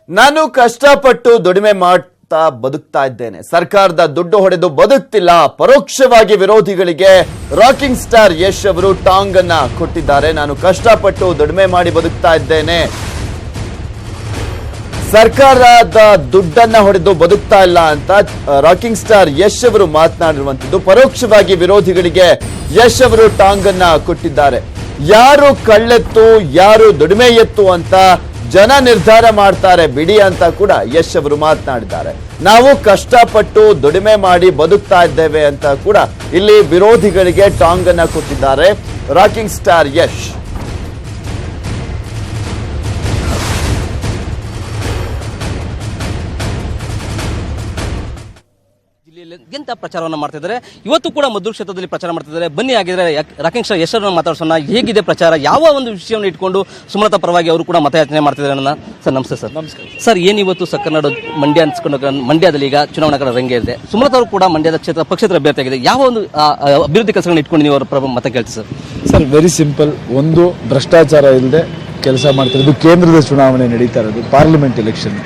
ನಾನು ಕಷ್ಟಪಟ್ಟು ದುಡಿಮೆ ಮಾಡ್ತಾ ಬದುಕ್ತಾ ಇದ್ದೇನೆ. ಸರ್ಕಾರದ ದುಡ್ಡು ಹೊಡೆದು ಬದುಕ್ತಿಲ್ಲ. ಪರೋಕ್ಷವಾಗಿ ವಿರೋಧಿಗಳಿಗೆ ರಾಕಿಂಗ್ ಸ್ಟಾರ್ ಯಶ್ ಅವರು ಟಾಂಗ್ ಅನ್ನ ಕೊಟ್ಟಿದ್ದಾರೆ. ನಾನು ಕಷ್ಟಪಟ್ಟು ದುಡಿಮೆ ಮಾಡಿ ಬದುಕ್ತಾ ಇದ್ದೇನೆ. ಸರ್ಕಾರದ ದುಡ್ಡನ್ನ ಹೊಡೆದು ಬದುಕ್ತಾ ಇಲ್ಲ ಅಂತ ರಾಕಿಂಗ್ ಸ್ಟಾರ್ ಯಶ್ ಅವರು ಮಾತನಾಡಿರುವಂತದ್ದು. ಪರೋಕ್ಷವಾಗಿ ವಿರೋಧಿಗಳಿಗೆ ಯಶ್ ಅವರು ಟಾಂಗ್ ಅನ್ನ ಕೊಟ್ಟಿದ್ದಾರೆ. ಯಾರು ಕಳ್ಳೆತ್ತು ಯಾರು ದುಡಿಮೆ ಎತ್ತು ಅಂತ ಜನ ನಿರ್ಧಾರ ಮಾಡ್ತಾರೆ ಬಿಡಿ ಅಂತ ಕೂಡ ಯಶ್ ಅವರು ಮಾತನಾಡಿದ್ದಾರೆ. ನಾವು ಕಷ್ಟಪಟ್ಟು ದುಡಿಮೆ ಮಾಡಿ ಬದುಕ್ತಾ ಇದ್ದೇವೆ ಅಂತ ಕೂಡ ಇಲ್ಲಿ ವಿರೋಧಿಗಳಿಗೆ ಟಾಂಗ್ ಅನ್ನ ಕೊಟ್ಟಿದ್ದಾರೆ ರಾಕಿಂಗ್ ಸ್ಟಾರ್ ಯಶ್. ಎಂತ ಪ್ರಚಾರವನ್ನು ಮಾಡ್ತಿದ್ದಾರೆ. ಇವತ್ತು ಕೂಡ ಮದ್ದೂರು ಕ್ಷೇತ್ರದಲ್ಲಿ ಪ್ರಚಾರ ಮಾಡ್ತಿದ್ದಾರೆ. ಬನ್ನಿ ಆಗಿದ್ರೆ ರಾಕಿಂಗ್ ಸ್ಟಾರ್ ಯಶ್ ಅವರನ್ನು ಮಾತಾಡ್ಸೋಣ. ಹೇಗಿದೆ ಪ್ರಚಾರ, ಯಾವ ಒಂದು ವಿಷಯವನ್ನು ಇಟ್ಕೊಂಡು ಸುಮಲತಾ ಪರವಾಗಿ ಅವರು ಕೂಡ ಮತಯಾಚನೆ ಮಾಡ್ತಿದ್ದಾರೆ. ಸರ್ ನಮಸ್ತೆ ಸರ್. ನಮಸ್ಕಾರ ಸರ್. ಏನಿವತ್ತು ಸಕ್ಕನಾಡು ಮಂಡ್ಯ ಅನ್ಸ್ಕೊಂಡು ಮಂಡ್ಯದಲ್ಲಿ ಈಗ ಚುನಾವಣಾ ರಂಗೇ ಇದೆ. ಸುಮಲತಾ ಅವರು ಕೂಡ ಮಂಡ್ಯದ ಕ್ಷೇತ್ರ ಪಕ್ಷೇತರ ಅಭ್ಯರ್ಥಿಯಾಗಿದೆ. ಯಾವ ಒಂದು ಅಭಿವೃದ್ಧಿ ಕೆಲಸಗಳನ್ನು ಇಟ್ಕೊಂಡು ನೀವು ಅವರ ಮತ ಕೇಳ್ತೀವಿ ಸರ್? Sir very simple. ಒಂದು, ಭ್ರಷ್ಟಾಚಾರ ಇಲ್ಲದೆ ಕೆಲಸ ಮಾಡ್ತಿರೋದು. ಕೇಂದ್ರದ ಚುನಾವಣೆ ನಡೀತಾ ಇರೋದು, ಪಾರ್ಲಿಮೆಂಟ್ ಎಲೆಕ್ಷನ್.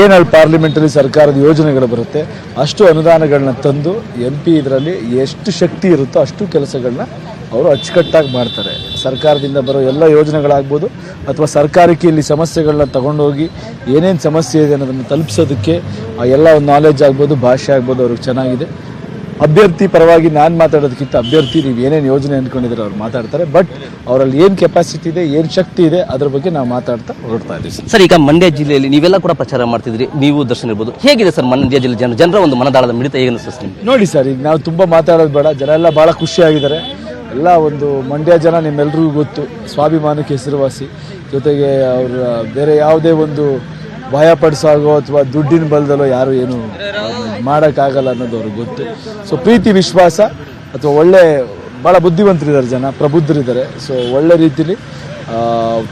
ಏನಲ್ಲಿ ಪಾರ್ಲಿಮೆಂಟಲ್ಲಿ ಸರ್ಕಾರದ ಯೋಜನೆಗಳು ಬರುತ್ತೆ ಅಷ್ಟು ಅನುದಾನಗಳನ್ನ ತಂದು MP ಇದರಲ್ಲಿ ಎಷ್ಟು ಶಕ್ತಿ ಇರುತ್ತೋ ಅಷ್ಟು ಕೆಲಸಗಳನ್ನ ಅವರು ಅಚ್ಚುಕಟ್ಟಾಗಿ ಮಾಡ್ತಾರೆ. ಸರ್ಕಾರದಿಂದ ಬರೋ ಎಲ್ಲ ಯೋಜನೆಗಳಾಗ್ಬೋದು ಅಥವಾ ಸರ್ಕಾರಕ್ಕೆ ಇಲ್ಲಿ ಸಮಸ್ಯೆಗಳನ್ನ ತಗೊಂಡೋಗಿ ಏನೇನು ಸಮಸ್ಯೆ ಇದೆ ಅನ್ನೋದನ್ನು ತಲುಪಿಸೋದಕ್ಕೆ ಎಲ್ಲ ಒಂದು ನಾಲೆಜ್ ಆಗ್ಬೋದು, ಭಾಷೆ ಆಗ್ಬೋದು ಅವ್ರಿಗೆ ಚೆನ್ನಾಗಿದೆ. ಅಭ್ಯರ್ಥಿ ಪರವಾಗಿ ನಾನು ಮಾತಾಡೋದಕ್ಕಿಂತ ಅಭ್ಯರ್ಥಿ ನೀವು ಏನೇನು ಯೋಜನೆ ಅಂದ್ಕೊಂಡಿದ್ರೆ ಅವ್ರು ಮಾತಾಡ್ತಾರೆ. ಬಟ್ ಅವರಲ್ಲಿ ಏನು ಕೆಪಾಸಿಟಿ ಇದೆ, ಏನು ಶಕ್ತಿ ಇದೆ ಅದ್ರ ಬಗ್ಗೆ ನಾವು ಮಾತಾಡ್ತಾ ಹೊರಡ್ತಾ ಇದ್ದೀವಿ ಸರ್. ಈಗ ಮಂಡ್ಯ ಜಿಲ್ಲೆಯಲ್ಲಿ ನೀವೆಲ್ಲ ಕೂಡ ಪ್ರಚಾರ ಮಾಡ್ತಿದ್ರಿ, ನೀವು ದರ್ಶನ ಇರ್ಬೋದು. ಹೇಗಿದೆ ಸರ್ ಮಂಡ್ಯ ಜಿಲ್ಲೆ ಜನರ ಒಂದು ಮನದಾಳದ ಮಿಡಿತ ಹೇಗೆ ಅನಿಸುತ್ತೆ ನಿಮ್ಗೆ? ನೋಡಿ ಸರ್, ಈಗ ನಾವು ತುಂಬ ಮಾತಾಡೋದು ಬೇಡ. ಜನ ಎಲ್ಲ ಭಾಳ ಖುಷಿಯಾಗಿದ್ದಾರೆ. ಎಲ್ಲ ಒಂದು ಮಂಡ್ಯ ಜನ ನಿಮ್ಮೆಲ್ರಿಗೂ ಗೊತ್ತು, ಸ್ವಾಭಿಮಾನಕ್ಕೆ ಹೆಸರುವಾಸಿ. ಜೊತೆಗೆ ಅವ್ರ ಬೇರೆ ಯಾವುದೇ ಒಂದು ಭಯಪಡಿಸೋಗೋ ಅಥವಾ ದುಡ್ಡಿನ ಬಲದಲ್ಲೋ ಯಾರು ಏನು ಮಾಡೋಕ್ಕಾಗಲ್ಲ ಅನ್ನೋದು ಅವ್ರಿಗೆ ಗೊತ್ತು. ಸೊ ಪ್ರೀತಿ, ವಿಶ್ವಾಸ ಅಥವಾ ಒಳ್ಳೆ ಭಾಳ ಬುದ್ಧಿವಂತರಿದ್ದಾರೆ ಜನ, ಪ್ರಬುದ್ಧರಿದ್ದಾರೆ. ಸೊ ಒಳ್ಳೆ ರೀತಿಲಿ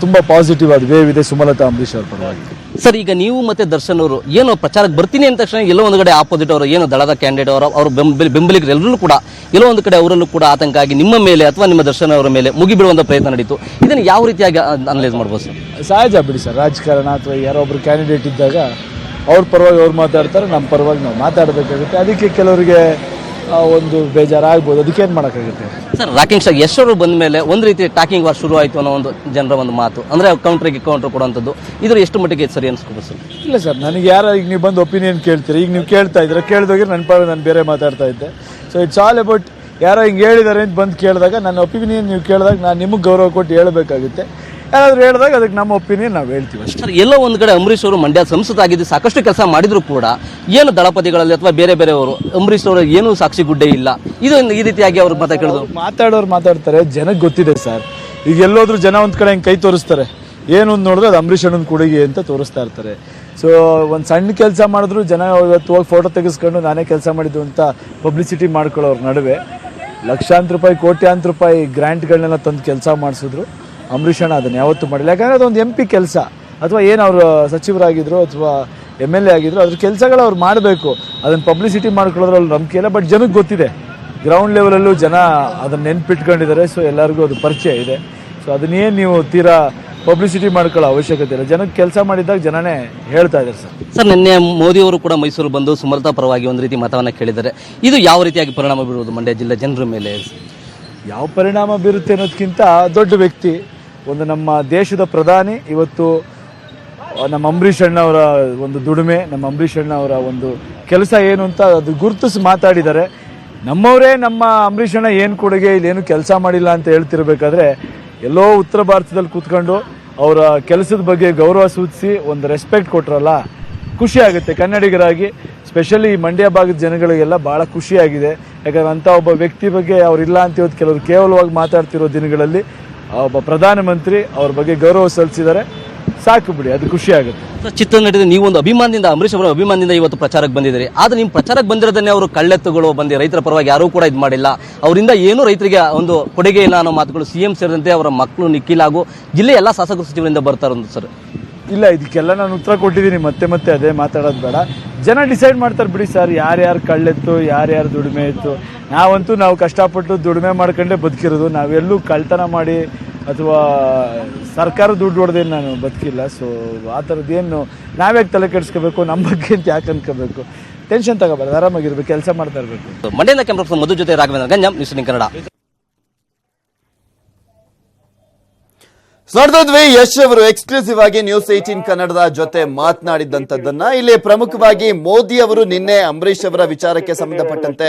ತುಂಬ ಪಾಸಿಟಿವ್ ಆದ ವೇವ್ ಇದೆ ಸುಮಲತಾ ಅಂಬರೀಶ್ ಅವ್ರ ಪರವಾಗಿ. ಸರ್, ಈಗ ನೀವು ಮತ್ತೆ ದರ್ಶನ್ ಅವರು ಏನು ಪ್ರಚಾರಕ್ಕೆ ಬರ್ತೀನಿ ಅಂದ ತಕ್ಷಣ ಎಲ್ಲೋ ಒಂದು ಕಡೆ ಆಪೋಸಿಟ್ ಅವರು ಏನು ದಳದ ಕ್ಯಾಂಡಿಡೇಟ್ ಅವರ ಬೆಂಬಲಿಗರು ಎಲ್ಲರೂ ಕೂಡ ಎಲ್ಲೋ ಒಂದು ಕಡೆ ಅವರಲ್ಲೂ ಕೂಡ ಆತಂಕ ಆಗಿ ನಿಮ್ಮ ಮೇಲೆ ಅಥವಾ ನಿಮ್ಮ ದರ್ಶನ್ ಅವರ ಮೇಲೆ ಮುಗಿಬೀಳುವಂಥ ಪ್ರಯತ್ನ ನಡೀತು. ಇದನ್ನು ಯಾವ ರೀತಿಯಾಗಿ ಅನಲೈಸ್ ಮಾಡ್ಬೋದು ಸರ್? ಸಹಜ ಬಿಡಿ ಸರ್, ರಾಜಕಾರಣ ಅಥವಾ ಯಾರೋ ಒಬ್ರು ಕ್ಯಾಂಡಿಡೇಟ್ ಇದ್ದಾಗ ಅವ್ರ ಪರವಾಗಿ ಅವ್ರು ಮಾತಾಡ್ತಾರೆ, ನಮ್ಮ ಪರವಾಗಿ ನಾವು ಮಾತಾಡಬೇಕಾಗುತ್ತೆ. ಅದಕ್ಕೆ ಕೆಲವರಿಗೆ ಒಂದು ಬೇಜಾರಾಗ್ಬೋದು, ಅದಕ್ಕೇನು ಮಾಡೋಕ್ಕಾಗುತ್ತೆ ಸರ್? ರಾಕಿಂಗ್ ಸ್ಟಾರ್ ಯಶ್ ಅವರು ಬಂದ ಮೇಲೆ ಒಂದು ರೀತಿ ಟಾಕಿಂಗ್ ವಾರ್ ಶುರು ಆಯಿತು ಅನ್ನೋ ಒಂದು ಜನರ ಒಂದು ಮಾತು, ಅಂದರೆ ಕೌಂಟ್ರಿಗೆ ಕೌಂಟರ್ ಕೊಡುವಂಥದ್ದು. ಇದ್ರ ಎಷ್ಟು ಮಟ್ಟಿಗೆ ಸರಿ ಅನ್ಸ್ಕೊಬೋದು ಸರ್? ಇಲ್ಲ ಸರ್, ನನಗೆ ಯಾರು ಈಗ ನೀವು ಬಂದು ಒಪಿನಿಯನ್ ಕೇಳ್ತೀರಿ, ಈಗ ನೀವು ಕೇಳ್ತಾ ಇದ್ದೀರಾ, ಕೇಳಿದೋಗಿ ನನ್ನ ಪರ ನಾನು ಬೇರೆ ಮಾತಾಡ್ತಾ ಇದ್ದೆ. ಸೊ ಇಟ್ಸ್ ಆಲ್ ಅಬೌಟ್ ಯಾರೋ ಹಿಂಗೆ ಹೇಳಿದ್ದಾರೆ ಅಂತ ಬಂದು ಕೇಳಿದಾಗ ನನ್ನ ಒಪಿನಿಯನ್ ನೀವು ಕೇಳಿದಾಗ ನಾನು ನಿಮಗೆ ಗೌರವ ಕೊಟ್ಟು ಹೇಳಬೇಕಾಗುತ್ತೆ. ಯಾರಾದರೂ ಹೇಳಿದಾಗ ಅದಕ್ಕೆ ನಮ್ಮ ಒಪಿನಿಯನ್ ನಾವು ಹೇಳ್ತೀವಿ ಅಷ್ಟೇ. ಸರ್, ಎಲ್ಲೋ ಒಂದು ಕಡೆ ಅಂಬರೀಶ್ ಅವರು ಮಂಡ್ಯ ಸಂಸದ ಆಗಿದ್ದು ಸಾಕಷ್ಟು ಕೆಲಸ ಮಾಡಿದ್ರು ಕೂಡ ಏನು ದಳಪತಿಗಳಲ್ಲಿ ಅಥವಾ ಬೇರೆ ಬೇರೆಯವರು ಅಂಬರೀಶ್ ಅವರು ಏನೂ ಸಾಕ್ಷಿ ಗುಡ್ಡೆ ಇಲ್ಲ, ಇದು ಈ ರೀತಿಯಾಗಿ ಅವ್ರು ಮತ ಕೇಳಿದ್ರು. ಮಾತಾಡೋರು ಮಾತಾಡ್ತಾರೆ, ಜನಕ್ಕೆ ಗೊತ್ತಿದೆ ಸರ್. ಈಗ ಎಲ್ಲೋದ್ರೂ ಜನ ಒಂದು ಕಡೆ ಹಿಂಗೆ ಕೈ ತೋರಿಸ್ತಾರೆ, ಏನು ಒಂದು ನೋಡಿದ್ರೆ ಅದು ಅಂಬರೀಶ್ ಅಣ್ಣನ ಕೊಡುಗೆ ಅಂತ ತೋರಿಸ್ತಾ ಇರ್ತಾರೆ. ಸೊ ಒಂದು ಸಣ್ಣ ಕೆಲಸ ಮಾಡಿದ್ರು ಜನ ಇವತ್ತು ಹೋಗಿ ಫೋಟೋ ತೆಗೆಸ್ಕೊಂಡು ನಾನೇ ಕೆಲಸ ಮಾಡಿದ್ದು ಅಂತ ಪಬ್ಲಿಸಿಟಿ ಮಾಡ್ಕೊಳ್ಳೋರ ನಡುವೆ ಲಕ್ಷಾಂತರ ರೂಪಾಯಿ, ಕೋಟ್ಯಾಂತರ ರೂಪಾಯಿ ಗ್ರ್ಯಾಂಟ್ಗಳನ್ನೆಲ್ಲ ತಂದು ಕೆಲಸ ಮಾಡಿಸಿದ್ರು. ಅಂಬರೀಷ್ ಅಣ್ಣ ಅದನ್ನು ಯಾವತ್ತೂ ಮಾಡಿಲ್ಲ. ಯಾಕಂದರೆ ಅದೊಂದು MP ಕೆಲಸ, ಅಥವಾ ಏನು ಅವರು ಸಚಿವರಾಗಿದ್ರು ಅಥವಾ MLA ಆಗಿದ್ರು, ಅದ್ರ ಕೆಲಸಗಳು ಅವ್ರು ಮಾಡಬೇಕು. ಅದನ್ನು ಪಬ್ಲಿಸಿಟಿ ಮಾಡ್ಕೊಳ್ಳೋದ್ರಲ್ಲಿ ನಂಬಿಕೆ ಇಲ್ಲ. ಬಟ್ ಜನಕ್ಕೆ ಗೊತ್ತಿದೆ, ಗ್ರೌಂಡ್ ಲೆವೆಲಲ್ಲೂ ಜನ ಅದನ್ನು ನೆನ್ಪಿಟ್ಕೊಂಡಿದ್ದಾರೆ. ಸೊ ಎಲ್ಲರಿಗೂ ಅದು ಪರಿಚಯ ಇದೆ. ಸೊ ಅದನ್ನೇನು ನೀವು ತೀರಾ ಪಬ್ಲಿಸಿಟಿ ಮಾಡ್ಕೊಳ್ಳೋ ಅವಶ್ಯಕತೆ ಇಲ್ಲ. ಜನಕ್ಕೆ ಕೆಲಸ ಮಾಡಿದಾಗ ಜನನೇ ಹೇಳ್ತಾ ಇದ್ದಾರೆ ಸರ್. ಸರ್, ನಿನ್ನೆ ಮೋದಿ ಅವರು ಕೂಡ ಮೈಸೂರು ಬಂದು ಸುಮಲತಾ ಪರವಾಗಿ ಒಂದು ರೀತಿ ಮತವನ್ನು ಕೇಳಿದ್ದಾರೆ. ಇದು ಯಾವ ರೀತಿಯಾಗಿ ಪರಿಣಾಮ ಬೀರುವುದು ಮಂಡ್ಯ ಜಿಲ್ಲೆ ಜನರ ಮೇಲೆ? ಯಾವ ಪರಿಣಾಮ ಬೀರುತ್ತೆ ಅನ್ನೋದಕ್ಕಿಂತ ದೊಡ್ಡ ವ್ಯಕ್ತಿ, ಒಂದು ನಮ್ಮ ದೇಶದ ಪ್ರಧಾನಿ, ಇವತ್ತು ನಮ್ಮ ಅಂಬರೀಷ್ ಅಣ್ಣ ಅವರ ಒಂದು ದುಡಿಮೆ, ನಮ್ಮ ಅಂಬರೀಷ್ ಅಣ್ಣ ಅವರ ಒಂದು ಕೆಲಸ ಏನು ಅಂತ ಅದು ಗುರುತಿಸಿ ಮಾತಾಡಿದ್ದಾರೆ. ನಮ್ಮವರೇ ನಮ್ಮ ಅಂಬರೀಷ್ ಅಣ್ಣ ಏನು ಕೊಡುಗೆ, ಇಲ್ಲೇನು ಕೆಲಸ ಮಾಡಿಲ್ಲ ಅಂತ ಹೇಳ್ತಿರ್ಬೇಕಾದ್ರೆ ಎಲ್ಲೋ ಉತ್ತರ ಭಾರತದಲ್ಲಿ ಕೂತ್ಕೊಂಡು ಅವರ ಕೆಲಸದ ಬಗ್ಗೆ ಗೌರವ ಸೂಚಿಸಿ ಒಂದು ರೆಸ್ಪೆಕ್ಟ್ ಕೊಟ್ರಲ್ಲ, ಖುಷಿ ಆಗುತ್ತೆ. ಕನ್ನಡಿಗರಾಗಿ ಸ್ಪೆಷಲಿ ಮಂಡ್ಯ ಭಾಗದ ಜನಗಳಿಗೆಲ್ಲ ಭಾಳ ಖುಷಿಯಾಗಿದೆ. ಯಾಕಂದ್ರೆ ಅಂಥ ಒಬ್ಬ ವ್ಯಕ್ತಿ ಬಗ್ಗೆ ಅವರಿಲ್ಲ ಅಂತ ಇವತ್ತು ಕೆಲವರು ಕೇವಲವಾಗಿ ಮಾತಾಡ್ತಿರೋ ದಿನಗಳಲ್ಲಿ ಒಬ್ಬ ಪ್ರಧಾನಮಂತ್ರಿ ಅವ್ರ ಬಗ್ಗೆ ಗೌರವ ಸಲ್ಲಿಸಿದ್ದಾರೆ. ಸಾಕು ಬಿಡಿ, ಅದು ಖುಷಿ ಆಗುತ್ತೆ. ಚಿತ್ರನಟದ ನೀವು ಒಂದು ಅಭಿಮಾನದಿಂದ, ಅಂಬರೀಶ್ ಅವರ ಅಭಿಮಾನದಿಂದ ಇವತ್ತು ಪ್ರಚಾರಕ್ಕೆ ಬಂದಿದ್ದೀರಿ. ಆದರೆ ನಿಮ್ಮ ಪ್ರಚಾರಕ್ಕೆ ಬಂದಿರೋದನ್ನೇ ಅವರು ಕಳ್ಳೆತ್ತುಗಳು ಬಂದು ರೈತರ ಪರವಾಗಿ ಯಾರೂ ಕೂಡ ಇದು ಮಾಡಿಲ್ಲ, ಅವರಿಂದ ಏನೂ ರೈತರಿಗೆ ಒಂದು ಕೊಡುಗೆ ಇಲ್ಲ ಅನ್ನೋ ಮಾತುಗಳು CM ಸೇರಿದಂತೆ ಅವರ ಮಕ್ಕಳು ನಿಖಿಲ್ ಹಾಗೂ ಜಿಲ್ಲೆಯ ಎಲ್ಲ ಶಾಸಕ ಸಚಿವರಿಂದ ಬರ್ತಾರೆ ಸರ್. ಇಲ್ಲ, ಇದಕ್ಕೆಲ್ಲ ನಾನು ಉತ್ತರ ಕೊಟ್ಟಿದ್ದೀನಿ. ಮತ್ತೆ ಮತ್ತೆ ಅದೇ ಮಾತಾಡೋದು ಬೇಡ. ಜನ ಡಿಸೈಡ್ ಮಾಡ್ತಾರೆ ಬಿಡಿ ಸರ್, ಯಾರ್ಯಾರು ಕಳ್ಳೆತ್ತು, ಯಾರ್ಯಾರು ದುಡಿಮೆ ಇತ್ತು. ನಾವು ಕಷ್ಟಪಟ್ಟು ದುಡಿಮೆ ಮಾಡ್ಕೊಂಡೇ ಬದುಕಿರೋದು. ನಾವೆಲ್ಲೂ ಕಳ್ತನ ಮಾಡಿ ಅಥವಾ ಸರ್ಕಾರ ದುಡ್ಡು ಹೊಡೆದೇನು ನಾನು ಬದುಕಿಲ್ಲ. ಸೊ ಆ ಥರದ್ದೇನು ನಾವ್ಯಾಕೆ ತಲೆ ಕೆಡಿಸ್ಕೋಬೇಕು, ನಮ್ಮ ಬಗ್ಗೆ ಅಂತ ಯಾಕೆ ಅನ್ಕೋಬೇಕು, ಟೆನ್ಷನ್ ತಗೋಬಾರ್ದು, ಆರಾಮಾಗಿರ್ಬೇಕು, ಕೆಲಸ ಮಾಡ್ತಾ ಇರಬೇಕು. ಮಂಡ್ಯದ ಕ್ಯಾಮ್ರಾ ಮಧು ಜೊತೆ ರಾಘವೇಂದ್ರ ಗಂಜಾಂ, ನ್ಯೂಸ್ ಕನ್ನಡ. ನೋಡ್ತಿದ್ವಿ ಯಶ್ ಅವರು ಎಕ್ಸ್ಕ್ಲೂಸಿವ್ ಆಗಿ ನ್ಯೂಸ್ 18 ಕನ್ನಡದ ಜೊತೆ ಮಾತನಾಡಿದಂತದ್ದನ್ನ. ಇಲ್ಲಿ ಪ್ರಮುಖವಾಗಿ ಮೋದಿ ಅವರು ನಿನ್ನೆ ಅಂಬರೀಶ್ ಅವರ ವಿಚಾರಕ್ಕೆ ಸಂಬಂಧಪಟ್ಟಂತೆ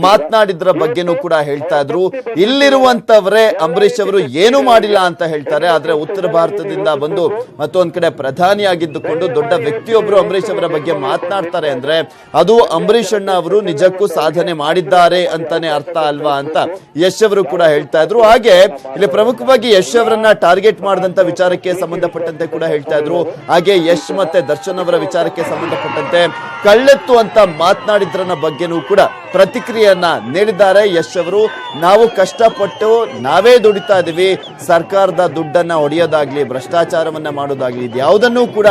ಮಾತನಾಡಿದ್ರ ಬಗ್ಗೆನೂ ಕೂಡ ಹೇಳ್ತಾ ಇದ್ರು. ಇಲ್ಲಿರುವಂತವರೇ ಅಂಬರೀಶ್ ಅವರು ಏನು ಮಾಡಿಲ್ಲ ಅಂತ ಹೇಳ್ತಾರೆ, ಆದ್ರೆ ಉತ್ತರ ಭಾರತದಿಂದ ಬಂದು ಮತ್ತೊಂದ್ ಕಡೆ ಪ್ರಧಾನಿಯಾಗಿದ್ದುಕೊಂಡು ದೊಡ್ಡ ವ್ಯಕ್ತಿಯೊಬ್ರು ಅಂಬರೀಶ್ ಅವರ ಬಗ್ಗೆ ಮಾತನಾಡ್ತಾರೆ ಅಂದ್ರೆ ಅದು ಅಂಬರೀಶ್ ಅಣ್ಣ ಅವರು ನಿಜಕ್ಕೂ ಸಾಧನೆ ಮಾಡಿದ್ದಾರೆ ಅಂತಾನೆ ಅರ್ಥ ಅಲ್ವಾ ಅಂತ ಯಶ್ ಅವರು ಕೂಡ ಹೇಳ್ತಾ ಇದ್ರು. ಹಾಗೆ ಇಲ್ಲಿ ಪ್ರಮುಖವಾಗಿ ಯಶ್ ಅವರನ್ನ ಟಾರ್ಗೆಟ್ ಮಾಡಿದಂತ ವಿಚಾರಕ್ಕೆ ಸಂಬಂಧಪಟ್ಟಂತೆ ಕೂಡ ಹೇಳ್ತಾ ಇದ್ರು. ಹಾಗೆ ಯಶ್ ಮತ್ತೆ ದರ್ಶನ್ ಅವರ ವಿಚಾರಕ್ಕೆ ಸಂಬಂಧಪಟ್ಟಂತೆ ಕಳ್ಳೆತ್ತು ಅಂತ ಮಾತನಾಡಿದ್ರನ್ನ ಬಗ್ಗೆನೂ ಕೂಡ ಪ್ರತಿಕ್ರಿಯೆಯನ್ನ ನೀಡಿದ್ದಾರೆ ಯಶ್ ಅವರು. ನಾವು ಕಷ್ಟಪಟ್ಟು ನಾವೇ ದುಡಿತಾ ಇದೀವಿ, ಸರ್ಕಾರದ ದುಡ್ಡನ್ನ ಹೊಡೆಯೋದಾಗ್ಲಿ ಭ್ರಷ್ಟಾಚಾರವನ್ನ ಮಾಡೋದಾಗ್ಲಿ ಇದ್ಯಾವುದನ್ನು ಕೂಡ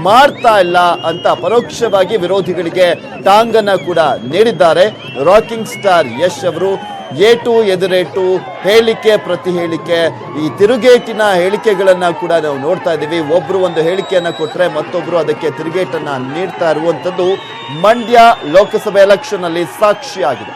ಮಾಡ್ತಾ ಇಲ್ಲ ಅಂತ ಪರೋಕ್ಷವಾಗಿ ವಿರೋಧಿಗಳಿಗೆ ಟಾಂಗನ್ನ ಕೂಡ ನೀಡಿದ್ದಾರೆ ರಾಕಿಂಗ್ ಸ್ಟಾರ್ ಯಶ್ ಅವರು. ಏಟು ಎದುರೇಟು, ಹೇಳಿಕೆ ಪ್ರತಿ ಹೇಳಿಕೆ, ಈ ತಿರುಗೇಟಿನ ಹೇಳಿಕೆಗಳನ್ನ ಕೂಡ ನಾವು ನೋಡ್ತಾ ಇದ್ದೀವಿ. ಒಬ್ರು ಒಂದು ಹೇಳಿಕೆಯನ್ನ ಕೊಟ್ರೆ ಮತ್ತೊಬ್ರು ಅದಕ್ಕೆ ತಿರುಗೇಟನ್ನ ನೀಡ್ತಾ ಇರುವಂತದ್ದು ಮಂಡ್ಯ ಲೋಕಸಭೆ ಎಲೆಕ್ಷನ್ ಅಲ್ಲಿ ಸಾಕ್ಷಿಯಾಗಿದೆ.